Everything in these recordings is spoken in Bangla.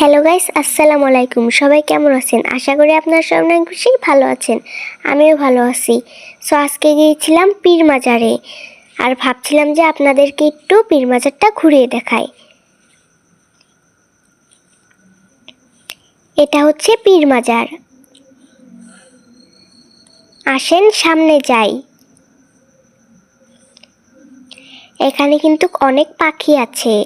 হ্যালো গাইস, আসসালামু আলাইকুম। সবাই কেমন আছেন? আশা করি আপনারা সবাই অনেক বেশি ভালো আছেন। আমিও ভালো আছি। সো আজকে গিয়েছিলাম পীর মাজারে, আর ভাবছিলাম যে আপনাদেরকে একটু পীর মাজারটা ঘুরিয়ে দেখাই। এটা হচ্ছে পীর মাজার। আসেন সামনে যাই। এখানে কিন্তু অনেক পাখি আছে।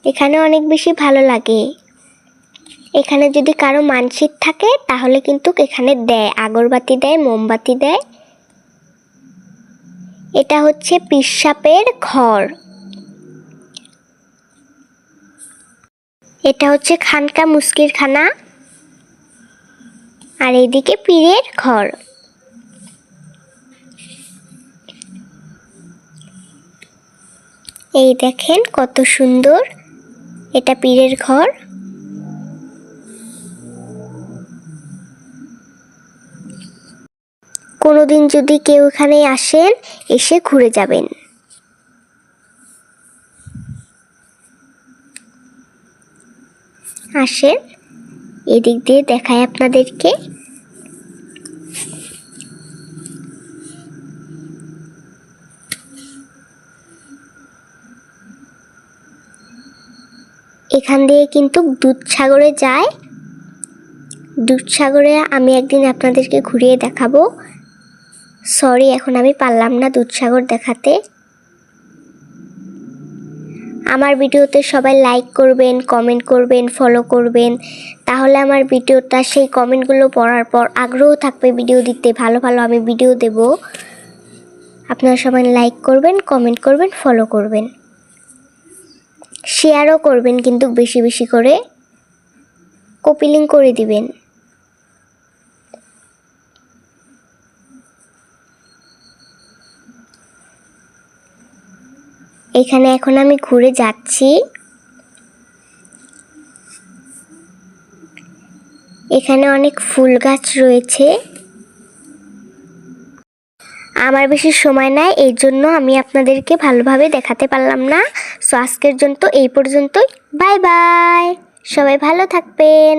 এখানে অনেক বেশি ভালো লাগে। এখানে যদি কারো মানসিক থাকে তাহলে কিন্তু এখানে দেয়, আগরবাতি দেয়, মোমবাতি দেয়। এটা হচ্ছে পীর সাহেবের ঘর। এটা হচ্ছে খানকা মুস্কির খানা, আর এইদিকে পীরের ঘর। এই দেখেন কত সুন্দর, এটা পীরের ঘর। কোনোদিন যদি কেউ এখানে আসেন, এসে ঘুরে যাবেন। আসেন, এদিক দিয়ে দেখাই আপনাদেরকে। এখান দিয়ে কিন্তু দুধসাগরে যায়। দুধসাগরে আমি একদিন আপনাদেরকে ঘুরিয়ে দেখাবো। সরি, এখন আমি পারলাম না দুধসাগর দেখাতে। আমার ভিডিওতে সবাই লাইক করবেন, কমেন্ট করবেন, ফলো করবেন, তাহলে আমার ভিডিওটা সেই কমেন্টগুলো পড়ার পর আগ্রহ থাকবে ভিডিও দিতে। ভালো ভালো আমি ভিডিও দেব। আপনারা সবাই লাইক করবেন, কমেন্ট করবেন, ফলো করবেন, শেয়ারও করবেন কিন্তু বেশি বেশি করে, কপি লিংক করে দিবেন। এখানে এখন আমি ঘুরে যাচ্ছি। এখানে অনেক ফুল গাছ রয়েছে। আমার বেশি সময় নাই, এই জন্য আমি আপনাদেরকে ভালোভাবে দেখাতে পারলাম না। সো আজকের জন্য এই পর্যন্তই। বাই বাই, সবাই ভালো থাকবেন।